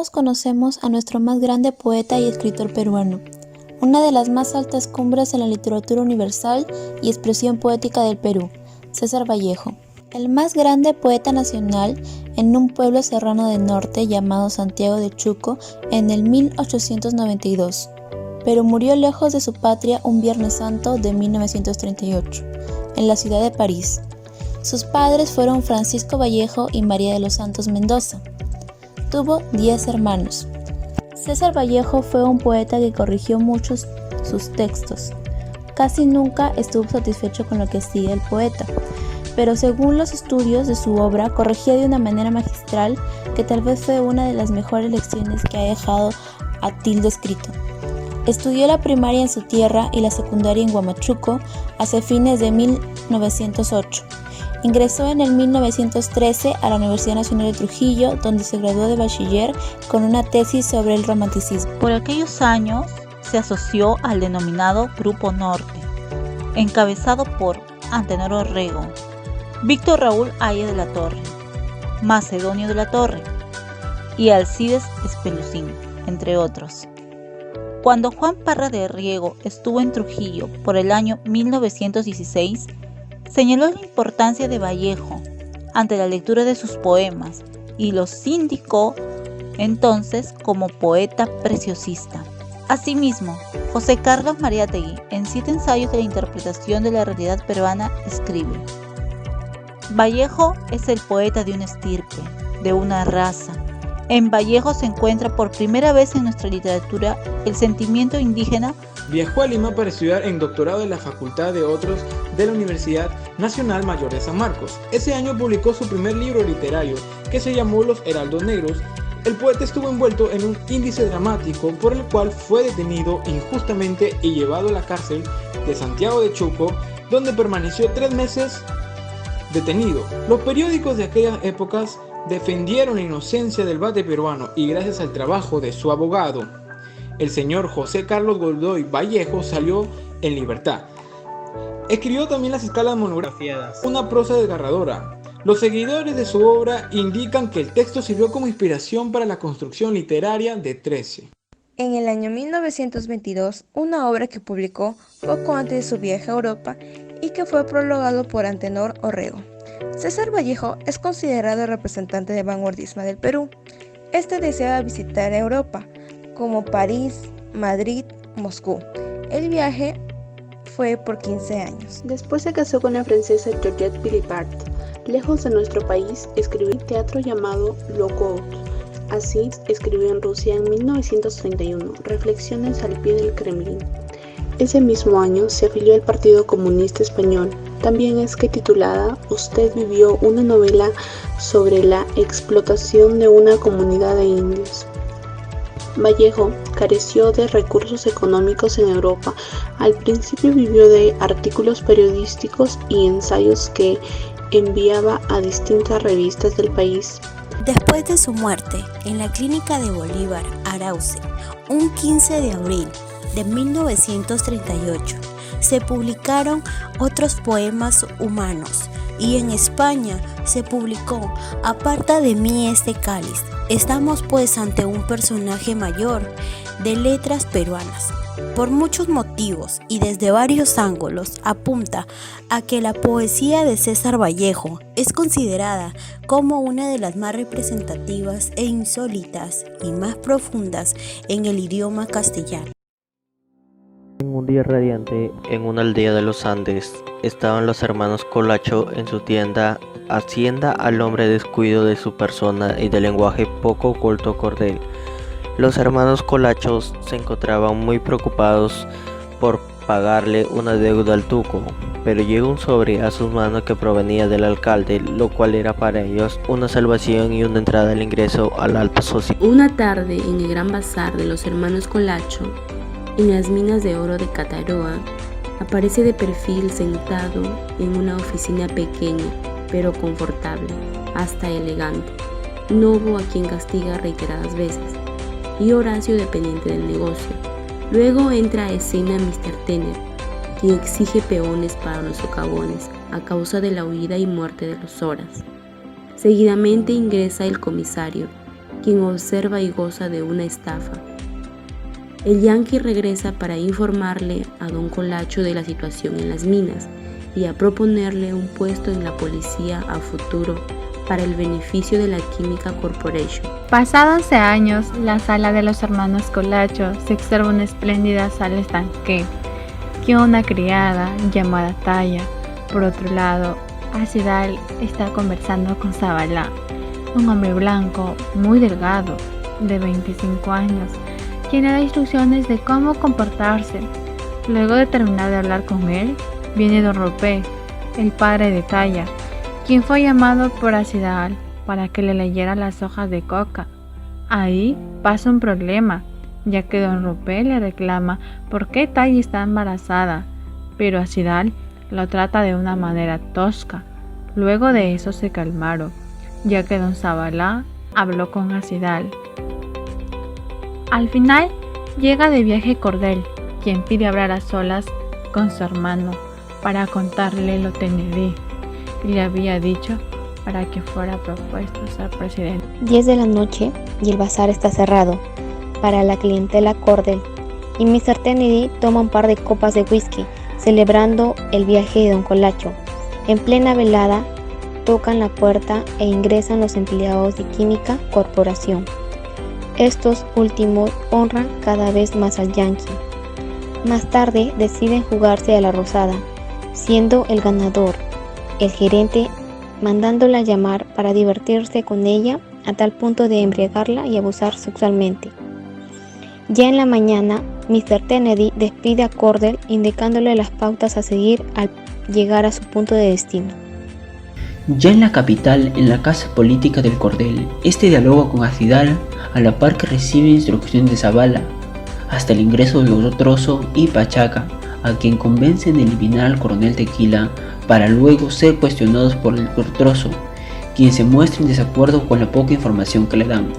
Todos conocemos a nuestro más grande poeta y escritor peruano, una de las más altas cumbres en la literatura universal y expresión poética del Perú, César Vallejo, el más grande poeta nacional en un pueblo serrano del norte llamado Santiago de Chuco en el 1892, pero murió lejos de su patria un Viernes Santo de 1938, en la ciudad de París. Sus padres fueron Francisco Vallejo y María de los Santos Mendoza. Tuvo 10 hermanos. César Vallejo fue un poeta que corrigió muchos sus textos. Casi nunca estuvo satisfecho con lo que hacía el poeta, pero según los estudios de su obra, corregía de una manera magistral que tal vez fue una de las mejores lecciones que ha dejado a tilde escrito. Estudió la primaria en su tierra y la secundaria en Huamachuco hacia fines de 1908. Ingresó en el 1913 a la Universidad Nacional de Trujillo, donde se graduó de bachiller con una tesis sobre el romanticismo. Por aquellos años se asoció al denominado Grupo Norte, encabezado por Antenor Orrego, Víctor Raúl Haya de la Torre, Macedonio de la Torre y Alcides Espelucín, entre otros. Cuando Juan Parra de Riego estuvo en Trujillo por el año 1916, señaló la importancia de Vallejo ante la lectura de sus poemas y los indicó entonces como poeta preciosista. Asimismo, José Carlos Mariátegui, en 7 ensayos de la interpretación de la realidad peruana, escribe: Vallejo es el poeta de una estirpe, de una raza. En Vallejo se encuentra por primera vez en nuestra literatura el sentimiento indígena. Viajó a Lima para estudiar en doctorado en la Facultad de Otros de la Universidad Nacional Mayor de San Marcos. Ese año publicó su primer libro literario, que se llamó Los Heraldos Negros. El poeta estuvo envuelto en un índice dramático por el cual fue detenido injustamente y llevado a la cárcel de Santiago de Chuco, donde permaneció 3 meses detenido. Los periódicos de aquellas épocas defendieron la inocencia del vate peruano y gracias al trabajo de su abogado, el señor José Carlos Godoy Vallejo, salió en libertad. Escribió también las escalas monografiadas, una prosa desgarradora. Los seguidores de su obra indican que el texto sirvió como inspiración para la construcción literaria de Trece. En el año 1922, una obra que publicó poco antes de su viaje a Europa y que fue prologado por Antenor Orrego. César Vallejo es considerado el representante del vanguardismo del Perú. Este deseaba visitar Europa, como París, Madrid, Moscú. El viaje fue por 15 años. Después se casó con la francesa Georgette Philippart. Lejos de nuestro país, escribió un teatro llamado Logout. Así escribió en Rusia en 1931, Reflexiones al pie del Kremlin. Ese mismo año se afilió al Partido Comunista Español. También es que titulada Usted vivió, una novela sobre la explotación de una comunidad de indios. Vallejo careció de recursos económicos en Europa. Al principio vivió de artículos periodísticos y ensayos que enviaba a distintas revistas del país. Después de su muerte en la clínica de Bolívar, Arauce, un 15 de abril de 1938, se publicaron otros poemas humanos y en España se publicó Aparta de mí este cáliz. Estamos pues ante un personaje mayor de letras peruanas. Por muchos motivos y desde varios ángulos apunta a que la poesía de César Vallejo es considerada como una de las más representativas e insólitas y más profundas en el idioma castellano. En un día radiante, en una aldea de los Andes, estaban los hermanos Colacho en su tienda Hacienda al hombre descuido de su persona y de lenguaje poco oculto cordel. Los hermanos Colachos se encontraban muy preocupados por pagarle una deuda al tuco, pero llegó un sobre a sus manos que provenía del alcalde, lo cual era para ellos una salvación y una entrada al ingreso al alta sociedad. Una tarde en el gran bazar de los hermanos Colacho, en las minas de oro de Cataroa, aparece de perfil sentado en una oficina pequeña pero confortable, hasta elegante, Novo, a quien castiga reiteradas veces, y Horacio, dependiente del negocio. Luego entra a escena Mr. Tenner, quien exige peones para los socavones a causa de la huida y muerte de los Horas. Seguidamente ingresa el comisario, quien observa y goza de una estafa. El yanqui regresa para informarle a don Colacho de la situación en las minas y a proponerle un puesto en la policía a futuro para el beneficio de la Química Corporation. Pasados 11 años, la sala de los hermanos Colacho se observa una espléndida sala estanque que una criada llamada Taya. Por otro lado, Acidal está conversando con Zabalá, un hombre blanco, muy delgado, de 25 años, quien le da instrucciones de cómo comportarse. Luego de terminar de hablar con él, viene don Ropé, el padre de Taya, quien fue llamado por Acidal para que le leyera las hojas de coca. Ahí pasa un problema, ya que don Ropé le reclama por qué Taya está embarazada, pero Acidal lo trata de una manera tosca. Luego de eso se calmaron, ya que don Zabalá habló con Acidal. Al final llega de viaje Cordel, quien pide hablar a solas con su hermano para contarle lo Tenedí y le había dicho para que fuera propuesto ser presidente. 10 de la noche y el bazar está cerrado para la clientela Cordel y Mr. Tenedí toma un par de copas de whisky celebrando el viaje de don Colacho. En plena velada tocan la puerta e ingresan los empleados de Química Corporación. Estos últimos honran cada vez más al yanqui. Más tarde deciden jugarse a la rosada, siendo el ganador el gerente mandándola llamar para divertirse con ella a tal punto de embriagarla y abusar sexualmente. Ya en la mañana, Mr. Tenedí despide a Cordel indicándole las pautas a seguir al llegar a su punto de destino. Ya en la capital, en la casa política del Cordel, este dialoga con Acidal a la par que recibe instrucciones de Zavala, hasta el ingreso de Trozo y Pachaca, a quien convencen de eliminar al coronel Tequila para luego ser cuestionados por el Trozo, quien se muestra en desacuerdo con la poca información que le dan,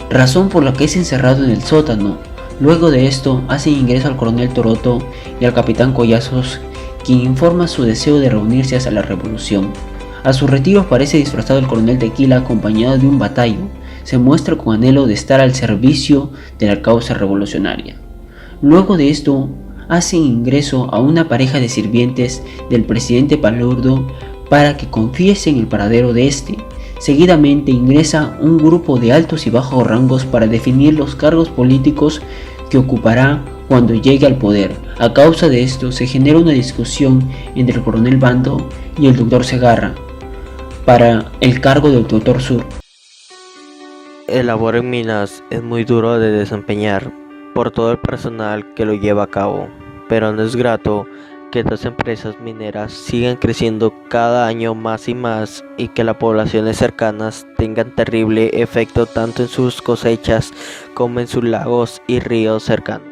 razón por la que es encerrado en el sótano. Luego de esto hacen ingreso al coronel Toroto y al capitán Collazos, quien informa su deseo de reunirse hacia la revolución. A su retiro parece disfrazado el coronel Tequila acompañado de un batallo. Se muestra con anhelo de estar al servicio de la causa revolucionaria. Luego de esto hacen ingreso a una pareja de sirvientes del presidente Palurdo para que confiesen el paradero de este. Seguidamente ingresa un grupo de altos y bajos rangos para definir los cargos políticos que ocupará cuando llegue al poder. A causa de esto se genera una discusión entre el coronel Bando y el doctor Segarra para el cargo del doctor Sur. El labor en minas es muy duro de desempeñar por todo el personal que lo lleva a cabo, pero no es grato que estas empresas mineras sigan creciendo cada año más y más y que las poblaciones cercanas tengan terrible efecto tanto en sus cosechas como en sus lagos y ríos cercanos.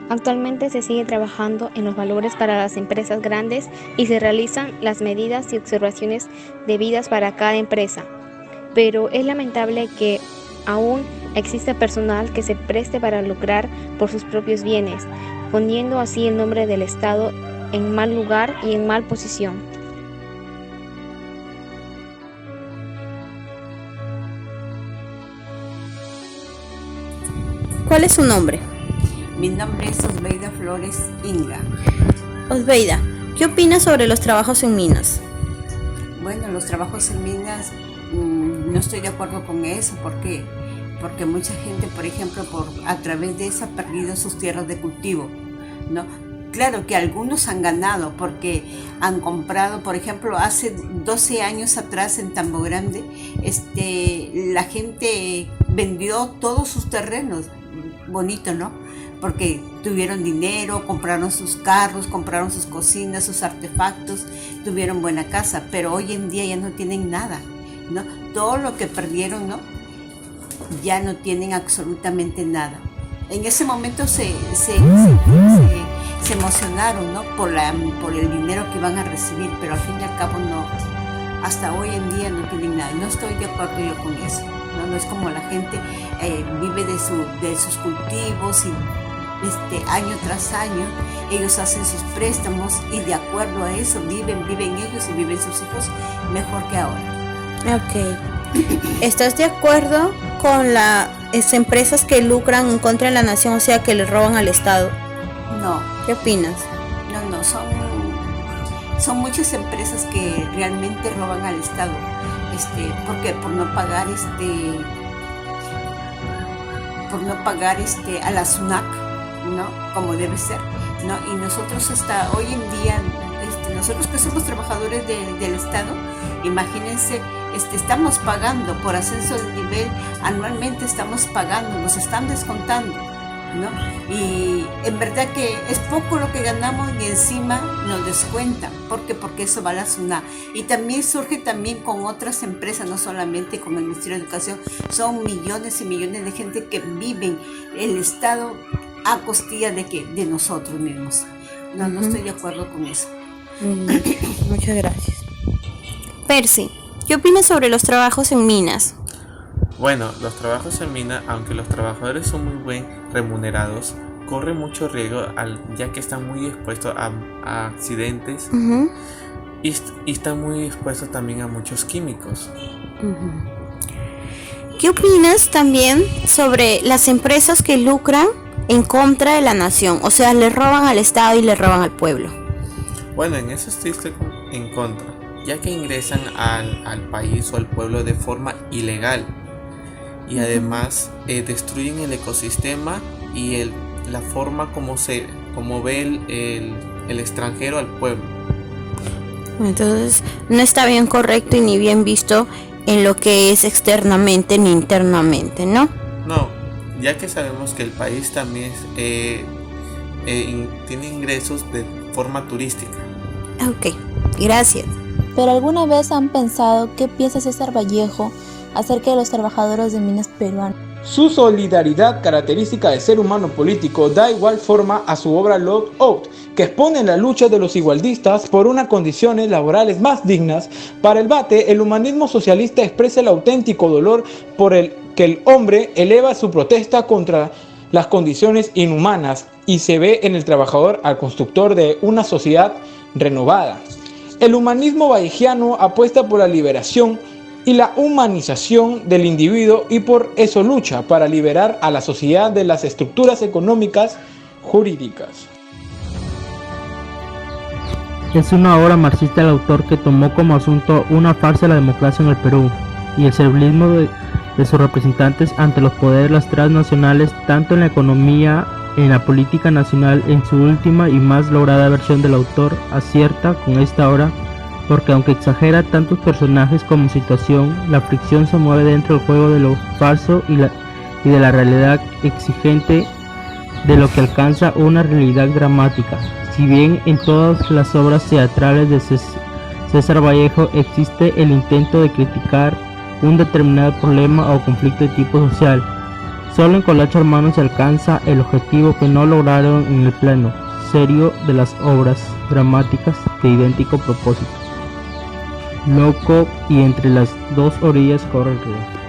Actualmente se sigue trabajando en los valores para las empresas grandes y se realizan las medidas y observaciones debidas para cada empresa, pero es lamentable que aún existe personal que se preste para lucrar por sus propios bienes, poniendo así el nombre del Estado en mal lugar y en mal posición. ¿Cuál es su nombre? Mi nombre es Osbeida Flores Inga. Osbeida, ¿qué opinas sobre los trabajos en minas? Bueno, los trabajos en minas no estoy de acuerdo con eso. ¿Por qué? Porque mucha gente, por ejemplo, a través de eso ha perdido sus tierras de cultivo, ¿no? Claro que algunos han ganado porque han comprado, por ejemplo, hace 12 años atrás en Tambo Grande, la gente vendió todos sus terrenos, bonito, ¿no? Porque tuvieron dinero, compraron sus carros, compraron sus cocinas, sus artefactos, tuvieron buena casa, pero hoy en día ya no tienen nada, ¿no? Todo lo que perdieron, ¿no? Ya no tienen absolutamente nada. En ese momento se emocionaron, ¿no? por el dinero que van a recibir, pero al fin y al cabo no. Hasta hoy en día no tienen nada. No estoy de acuerdo yo con eso. No es como la gente vive de sus cultivos y año tras año ellos hacen sus préstamos y de acuerdo a eso viven ellos y viven sus hijos mejor que ahora. Ok. ¿Estás de acuerdo con las empresas que lucran en contra de la nación, o sea, que le roban al Estado? No. ¿Qué opinas? No, son muchas empresas que realmente roban al Estado. Porque por no pagar a la SUNAT, ¿no? Como debe ser, ¿no? Y nosotros hasta hoy en día, nosotros que somos trabajadores del Estado, imagínense, estamos pagando por ascenso de nivel, anualmente estamos pagando, nos están descontando, ¿no? Y en verdad que es poco lo que ganamos y encima nos descuentan. ¿Por qué? Porque eso va a la SUNAT. Y también surge también con otras empresas, no solamente con el Ministerio de Educación. Son millones y millones de gente que viven el Estado a costilla de nosotros mismos. No estoy de acuerdo con eso. Muchas gracias. Percy, ¿qué opinas sobre los trabajos en minas? Bueno, los trabajos en mina, aunque los trabajadores son muy bien remunerados, corren mucho riesgo ya que están muy expuestos a accidentes y están muy expuestos también a muchos químicos. ¿Qué opinas también sobre las empresas que lucran en contra de la nación? O sea, le roban al Estado y le roban al pueblo. Bueno, en eso estoy en contra, ya que ingresan al país o al pueblo de forma ilegal. Y además destruyen el ecosistema y la forma como ve el extranjero al pueblo. Entonces no está bien correcto y ni bien visto en lo que es externamente ni internamente, ¿no? No, ya que sabemos que el país también tiene ingresos de forma turística. Ok, gracias. ¿Pero alguna vez han pensado qué piensa César Vallejo acerca de los trabajadores de minas peruanos? Su solidaridad, característica de ser humano político, da igual forma a su obra Lockout, que expone la lucha de los igualdistas por unas condiciones laborales más dignas. Para el Bate, el humanismo socialista expresa el auténtico dolor por el que el hombre eleva su protesta contra las condiciones inhumanas y se ve en el trabajador al constructor de una sociedad renovada. El humanismo vallejiano apuesta por la liberación y la humanización del individuo y por eso lucha para liberar a la sociedad de las estructuras económicas jurídicas. Es una obra marxista el autor que tomó como asunto una farsa de la democracia en el Perú y el servilismo de sus representantes ante los poderes transnacionales, tanto en la economía, en la política nacional. En su última y más lograda versión del autor acierta con esta obra, porque aunque exagera tantos personajes como situación, la fricción se mueve dentro del juego de lo falso y de la realidad exigente de lo que alcanza una realidad dramática. Si bien en todas las obras teatrales de César Vallejo existe el intento de criticar un determinado problema o conflicto de tipo social, solo en Colacho Hermanos se alcanza el objetivo que no lograron en el plano serio de las obras dramáticas de idéntico propósito. Loco y entre las dos orillas corre el río.